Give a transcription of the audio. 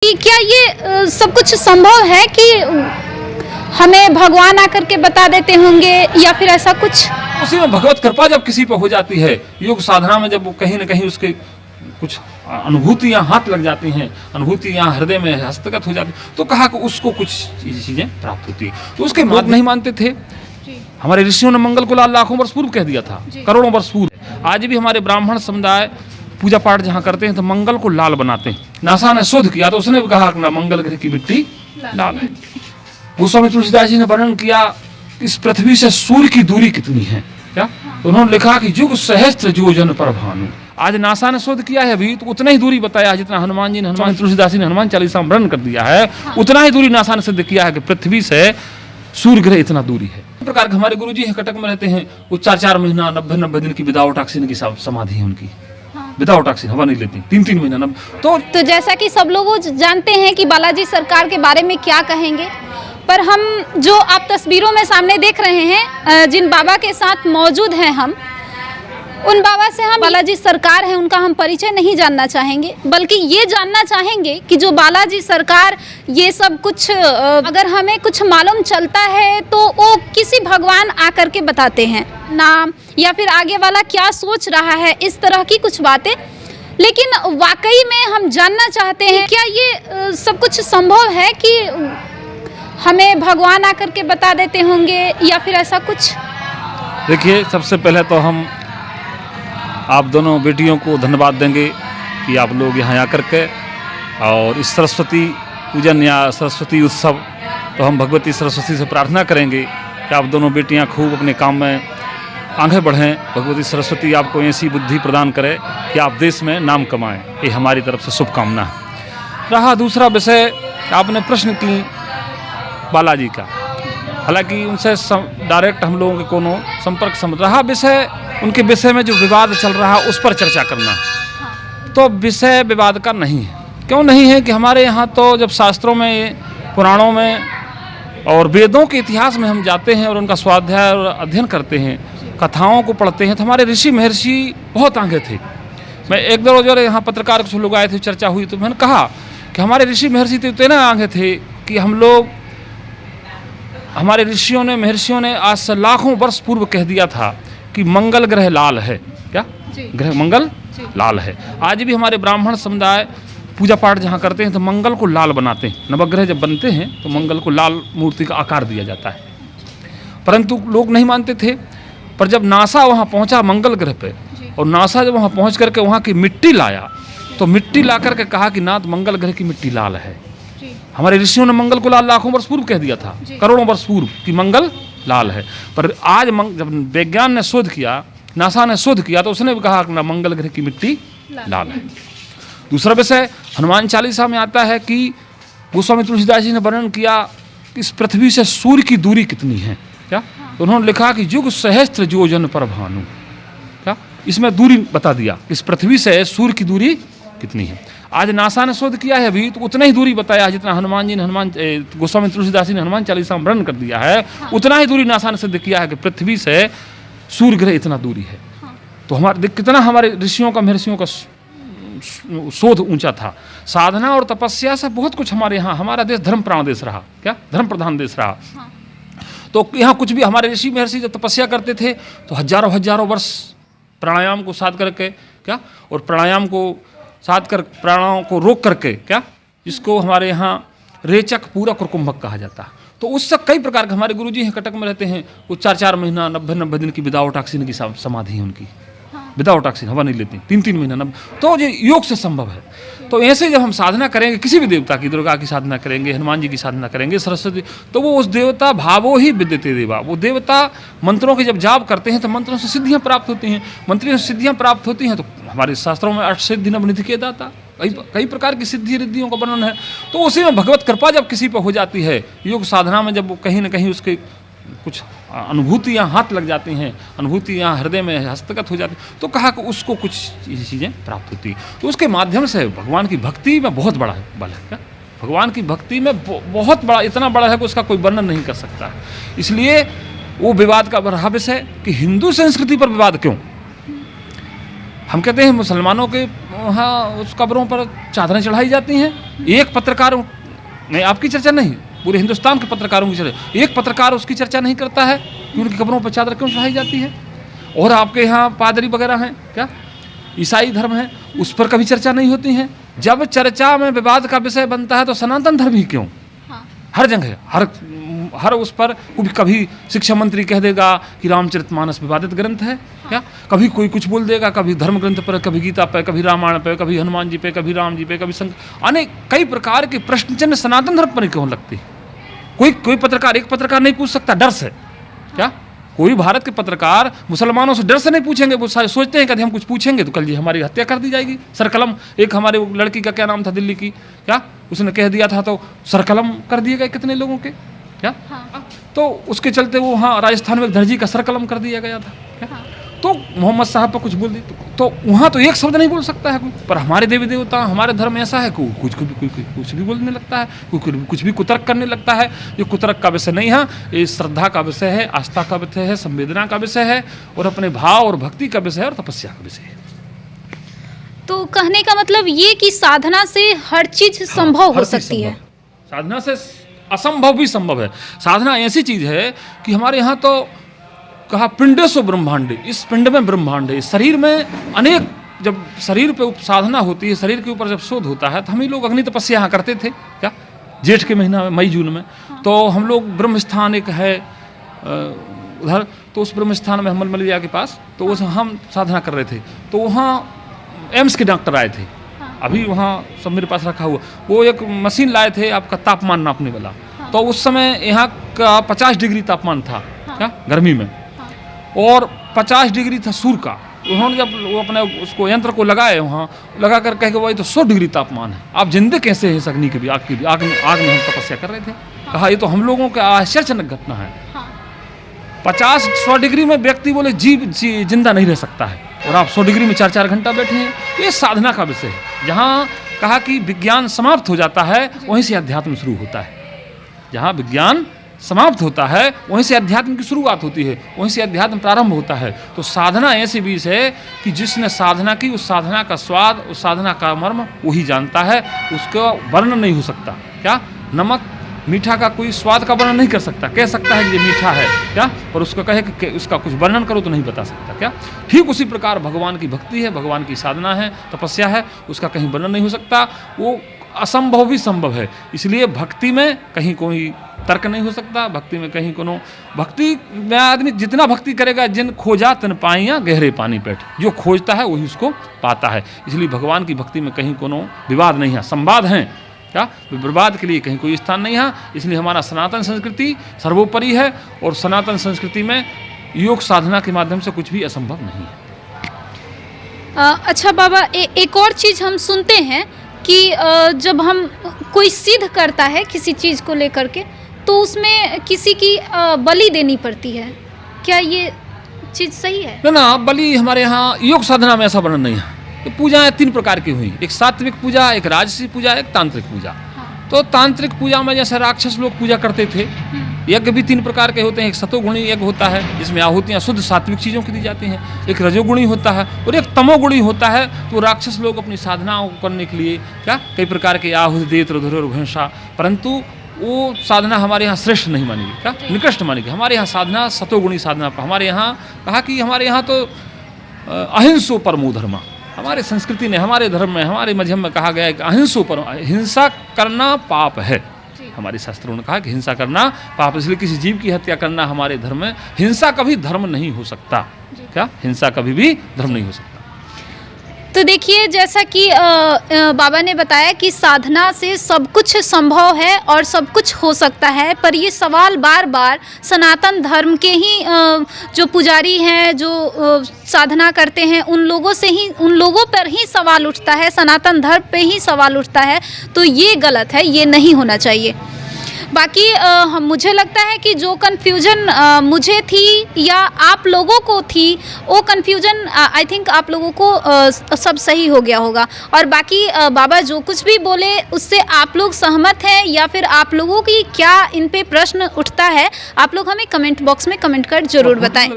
कि क्या ये सब कुछ संभव है कि हमें भगवान आकर के बता देते होंगे या फिर ऐसा कुछ? उसी में भगवत कृपा जब किसी पर हो जाती है, योग साधना में जब वो कहीं न कहीं उसके कुछ अनुभूतियां हाथ लग जाती हैं, अनुभूतियां हृदय में हस्तगत हो जाती, तो कहा कि उसको कुछ चीजें प्राप्त होती है। तो उसके लोग नहीं मानते थे। हमारे ऋषियों ने मंगल को लाखों वर्ष पूर्व कह दिया था, करोड़ों वर्ष पूर्व। आज भी हमारे ब्राह्मण समुदाय पूजा पाठ जहाँ करते हैं तो मंगल को लाल बनाते हैं। नासा ने शोध किया तो उसने भी कहा कि मंगल ग्रह की मिट्टी लाल है। गोस्वामी तुलसीदास जी ने वर्णन किया इस पृथ्वी से सूर्य की दूरी कितनी है, क्या तो उन्होंने लिखा कि युग सहस्त्र योजन पर भानु। आज नासा ने शोध किया है अभी तो उतना ही दूरी बताया जितना हनुमान जी ने, हनुमान तुलसीदास जी ने हनुमान चालीसा में वर्णन कर दिया है, उतना ही दूरी नासा ने सिद्ध किया है कि पृथ्वी से सूर्य ग्रह इतना दूरी है। इस प्रकार के हमारे गुरु जी हैं, कटक में रहते हैं, वो 4-4 महीना 90 दिन की विदाउट ऑक्सीजन की समाधि है उनकी। विदाउट ऑक्सीजन हवा नहीं लेती 3-3 महीना। तो जैसा कि सब लोग जानते हैं कि बालाजी सरकार के बारे में क्या कहेंगे, पर हम जो आप तस्वीरों में सामने देख रहे हैं, जिन बाबा के साथ मौजूद हैं हम, उन बाबा से हम बालाजी सरकार हैं उनका हम परिचय नहीं जानना चाहेंगे, बल्कि ये जानना चाहेंगे कि जो बालाजी सरकार ये सब कुछ अगर हमें कुछ मालूम चलता है तो वो किसी भगवान आकर के बताते हैं नाम, या फिर आगे वाला क्या सोच रहा है, इस तरह की कुछ बातें। लेकिन वाकई में हम जानना चाहते हैं क्या ये सब कुछ संभव है कि हमें भगवान आकर के बता देते होंगे या फिर ऐसा कुछ? देखिए, सबसे पहले तो हम आप दोनों बेटियों को धन्यवाद देंगे कि आप लोग यहाँ आकर के और इस सरस्वती पूजन या सरस्वती उत्सव, तो हम भगवती सरस्वती से प्रार्थना करेंगे कि आप दोनों बेटियाँ खूब अपने काम में आगे बढ़ें। भगवती सरस्वती आपको ऐसी बुद्धि प्रदान करे कि आप देश में नाम कमाएं, ये हमारी तरफ से शुभकामना है। रहा दूसरा विषय, आपने प्रश्न की बालाजी का, हालांकि उनसे डायरेक्ट हम लोगों के कोनो संपर्क रहा विषय, उनके विषय में जो विवाद चल रहा है उस पर चर्चा करना, तो विषय विवाद का नहीं है। क्यों नहीं है कि हमारे यहाँ तो जब शास्त्रों में, पुराणों में और वेदों के इतिहास में हम जाते हैं और उनका स्वाध्याय और अध्ययन करते हैं, कथाओं को पढ़ते हैं, तो हमारे ऋषि महर्षि बहुत आगे थे। मैं एक दो रोज यहाँ पत्रकार कुछ लोग आए थे, चर्चा हुई, तो मैंने कहा कि हमारे ऋषि महर्षि तो इतना आगे थे कि हम लोग, हमारे ऋषियों ने, महर्षियों ने आज से लाखों वर्ष पूर्व कह दिया था कि मंगल ग्रह लाल है। क्या ग्रह मंगल लाल है। आज भी हमारे ब्राह्मण समुदाय पूजा पाठ जहाँ करते हैं तो मंगल को लाल बनाते हैं। नवग्रह जब बनते हैं तो मंगल को लाल मूर्ति का आकार दिया जाता है, परंतु लोग नहीं मानते थे। पर जब नासा वहाँ पहुँचा मंगल ग्रह पे, और नासा जब वहाँ पहुँच करके वहाँ की मिट्टी लाया, तो मिट्टी ला करके कहा कि नाथ मंगल ग्रह की मिट्टी लाल है। हमारे ऋषियों ने मंगल को लाखों वर्ष पूर्व कह दिया था, करोड़ों वर्ष पूर्व, कि मंगल लाल है। पर आज जब विज्ञान ने शोध किया, नासा ने शोध किया, तो उसने भी कहा कि मंगल ग्रह की मिट्टी लाल है। दूसरा विषय, हनुमान चालीसा में आता है कि गोस्वामी तुलसीदास जी ने वर्णन किया कि इस पृथ्वी से सूर्य की दूरी कितनी है, क्या तो उन्होंने लिखा कि युग सहस्त्र योजन पर भानु। क्या इसमें दूरी बता दिया, इस पृथ्वी से सूर्य की दूरी कितनी है। आज नासा ने शोध किया है अभी तो उतना ही दूरी बताया जितना हनुमान जी ने, गोस्वामी तुलसीदास जी ने हनुमान चालीसा में वर्णन कर दिया है, उतना ही दूरी नासा ने सिद्ध किया है कि पृथ्वी से सूर्य ग्रह इतना दूरी है। तो हमारे कितना हमारे ऋषियों का, महर्षियों का शोध ऊंचा था। साधना और तपस्या से बहुत कुछ हमारे यहाँ, हमारा देश धर्म प्रधान देश रहा, क्या धर्म प्रधान देश रहा। तो यहाँ कुछ भी हमारे ऋषि महर्षि जब तपस्या करते थे तो हजारों वर्ष प्राणायाम को साध करके, क्या और प्राणायाम को साध कर, प्राणों को रोक करके, क्या जिसको हमारे यहाँ रेचक पूरा कुकुम्भक कहा जाता है। तो उससे कई प्रकार के हमारे गुरु जी हैं, कटक में रहते हैं, वो 4-4 महीना 90 दिन की विदाउट ऑक्सीजन की समाधि है उनकी। विदाउट ऑक्सीजन हवा नहीं लेती 3-3 महीना, तो ये योग से संभव है। तो ऐसे जब हम साधना करेंगे किसी भी देवता की, दुर्गा की साधना करेंगे, हनुमान जी की साधना करेंगे, सरस्वती, तो वो उस देवता भावो ही विद्यते देवा, वो देवता मंत्रों के जब जाप करते हैं तो मंत्रों से सिद्धियां प्राप्त होती हैं। मंत्रियों से सिद्धियां प्राप्त होती हैं तो हमारे शास्त्रों में 8 सिद्धि नवनिधि के दाता, कई प्रकार की सिद्धि रिद्धियों का वर्णन है। तो उसी में भगवत कृपा जब किसी पर हो जाती है, योग साधना में जब वो कहीं न कहीं उसके कुछ अनुभूतियां हाथ लग जाती हैं, अनुभूतियां हृदय में हस्तगत हो जाती, तो कहा कि उसको कुछ चीज़ें प्राप्त होती। तो उसके माध्यम से भगवान की भक्ति में बहुत बड़ा बल है। क्या भगवान की भक्ति में बहुत बड़ा, इतना बड़ा है कि उसका कोई वर्णन नहीं कर सकता। इसलिए वो विवाद का रहा विषय कि हिंदू संस्कृति पर विवाद क्यों। हम कहते हैं मुसलमानों के वहाँ उस कब्रों पर चादरें चढ़ाई जाती हैं। एक पत्रकार, मैं आपकी चर्चा नहीं, पूरे हिंदुस्तान के पत्रकारों की चर्चा, एक पत्रकार उसकी चर्चा नहीं करता है कि उनकी कब्रों पर चादर क्यों चढ़ाई जाती है। और आपके यहाँ पादरी वगैरह हैं क्या, ईसाई धर्म है, उस पर कभी चर्चा नहीं होती है। जब चर्चा में विवाद का विषय बनता है तो सनातन धर्म ही क्यों, हर जगह हर उस पर कभी शिक्षा मंत्री कह देगा कि रामचरितमानस विवादित ग्रंथ है क्या, कभी कोई कुछ बोल देगा, कभी धर्म ग्रंथ पर, कभी गीता पर, कभी रामायण पर, कभी हनुमान जी पे, कभी राम जी पे, कभी अनेक कई प्रकार के प्रश्न चिन्ह सनातन धर्म पर क्यों लगती है। कोई पत्रकार, एक पत्रकार नहीं पूछ सकता, डर से क्या। कोई भारत के पत्रकार मुसलमानों से डर से नहीं पूछेंगे, वो सोचते हैं कि हम कुछ पूछेंगे तो कल जी हमारी हत्या कर दी जाएगी। सरकलम, एक हमारे लड़की का क्या नाम था दिल्ली की, क्या उसने कह दिया था तो सरकलम कर दिए गए कितने लोगों के क्या। तो उसके चलते वो वहाँ राजस्थान में एक दर्जी का सरकलम कर दिया गया था क्या। तो मोहम्मद साहब पर कुछ बोल दी तो वहाँ तो एक शब्द नहीं बोल सकता है कोई। पर हमारे देवी देवता, हमारे धर्म ऐसा है, कुछ भी बोलने लगता है, कुछ भी कुतर्क करने लगता है। ये कुतर्क का विषय नहीं है, ये श्रद्धा का विषय है, आस्था का विषय है, संवेदना का विषय है, और अपने भाव और भक्ति का विषय है, और तपस्या का विषय है। तो कहने का मतलब ये कि साधना से हर चीज संभव हो सकती है। साधना से असंभव भी संभव है। साधना ऐसी चीज है कि हमारे यहाँ तो कहा पिंडेसो ब्रह्मांडे, इस पिंड में ब्रह्मांड है। शरीर में अनेक, जब शरीर पे साधना होती है, शरीर के ऊपर जब शोध होता है, तो हम ही लोग अग्नि तपस्या यहाँ करते थे क्या, जेठ के महीना में, मई जून में। तो हम लोग ब्रह्म स्थान एक है उधर, तो उस ब्रह्म स्थान में मलमलिया के पास, तो उस हम साधना कर रहे थे। तो वहाँ एम्स के डॉक्टर आए थे, अभी वहाँ सब मेरे पास रखा हुआ, वो एक मशीन लाए थे आपका तापमान नापने वाला। तो उस समय यहाँ का 50 डिग्री तापमान था क्या, गर्मी में, और 50 डिग्री था सूर्य का। उन्होंने जब वो अपने उसको यंत्र को लगाए, वहाँ लगा कर कह के भाई तो 100 डिग्री तापमान है, आप जिंदे कैसे हैं इस अग्नि के भी, आग में हम तपस्या कर रहे थे। कहा ये तो हम लोगों का आश्चर्यजनक घटना है। 50-100 डिग्री में व्यक्ति बोले जिंदा नहीं रह सकता है, और आप 100 डिग्री में 4-4 घंटा बैठे हैं। ये साधना का विषय है। जहाँ कहा कि विज्ञान समाप्त हो जाता है, वहीं से अध्यात्म शुरू होता है। जहाँ विज्ञान समाप्त होता है, वहीं से अध्यात्म की शुरुआत होती है, वहीं से अध्यात्म प्रारंभ होता है। तो साधना ऐसी बीज है कि जिसने साधना की, उस साधना का स्वाद, उस साधना का मर्म वही जानता है। उसका वर्णन नहीं हो सकता क्या, नमक मीठा का कोई स्वाद का वर्णन नहीं कर सकता, कह सकता है कि ये मीठा है क्या, पर उसको कहे कि उसका कुछ वर्णन करो तो नहीं बता सकता क्या। ठीक उसी प्रकार भगवान की भक्ति है, भगवान की साधना है, तपस्या है, उसका कहीं वर्णन नहीं हो सकता। वो असंभव भी संभव है। इसलिए भक्ति में कहीं कोई तर्क नहीं हो सकता, भक्ति में कहीं कोनो, भक्ति में आदमी जितना भक्ति करेगा, जिन खोजा तन पाइया गहरे पानी पेट, जो खोजता है वही उसको पाता है। इसलिए भगवान की भक्ति में कहीं कोनो विवाद नहीं है, संवाद हैं क्या, विवाद के लिए कहीं कोई स्थान नहीं है। इसलिए हमारा सनातन संस्कृति सर्वोपरि है, और सनातन संस्कृति में योग साधना के माध्यम से कुछ भी असंभव नहीं है। अच्छा बाबा, एक और चीज़ हम सुनते हैं कि जब हम कोई सिद्ध करता है किसी चीज़ को लेकर के, तो उसमें किसी की बलि देनी पड़ती है। क्या ये चीज़ सही है? ना, बलि हमारे यहाँ योग साधना में ऐसा वर्णन नहीं है। तो पूजाएं 3 प्रकार की हुई, एक सात्विक पूजा, एक राजसी पूजा, एक तांत्रिक पूजा। तो तांत्रिक पूजा में जैसे राक्षस लोग पूजा करते थे, यज्ञ भी 3 प्रकार के होते हैं। एक सतोगुणी यज्ञ होता है, जिसमें आहुतियाँ शुद्ध सात्विक चीज़ों की दी जाती हैं। एक रजोगुणी होता है, और एक तमोगुणी होता है। तो राक्षस लोग अपनी साधनाओं करने के लिए क्या कई प्रकार के आहुति देत घंसा, परंतु वो साधना हमारे यहाँ श्रेष्ठ नहीं मानी गई क्या, निकृष्ट मानी गई। हमारे यहाँ साधना सतोगुणी साधना, हमारे यहाँ कहा कि हमारे यहाँ तो अहिंसो परमो धर्मा, हमारे संस्कृति ने, हमारे धर्म में, हमारे मजहब में कहा गया है कि अहिंसो पर, हिंसा करना पाप है। हमारे शास्त्रों ने कहा कि हिंसा करना पाप, इसलिए किसी जीव की हत्या करना हमारे धर्म में, हिंसा कभी धर्म नहीं हो सकता क्या, हिंसा कभी भी धर्म नहीं हो सकता। तो देखिए, जैसा कि बाबा ने बताया कि साधना से सब कुछ संभव है और सब कुछ हो सकता है, पर ये सवाल बार बार सनातन धर्म के ही जो पुजारी हैं, जो साधना करते हैं, उन लोगों पर ही सवाल उठता है, सनातन धर्म पे ही सवाल उठता है। तो ये गलत है, ये नहीं होना चाहिए। बाकी मुझे लगता है कि जो कन्फ्यूजन मुझे थी या आप लोगों को थी, वो कन्फ्यूजन आई थिंक आप लोगों को सब सही हो गया होगा। और बाकी बाबा जो कुछ भी बोले उससे आप लोग सहमत हैं, या फिर आप लोगों की क्या इन पे प्रश्न उठता है, आप लोग हमें कमेंट बॉक्स में कमेंट कर ज़रूर बताएं।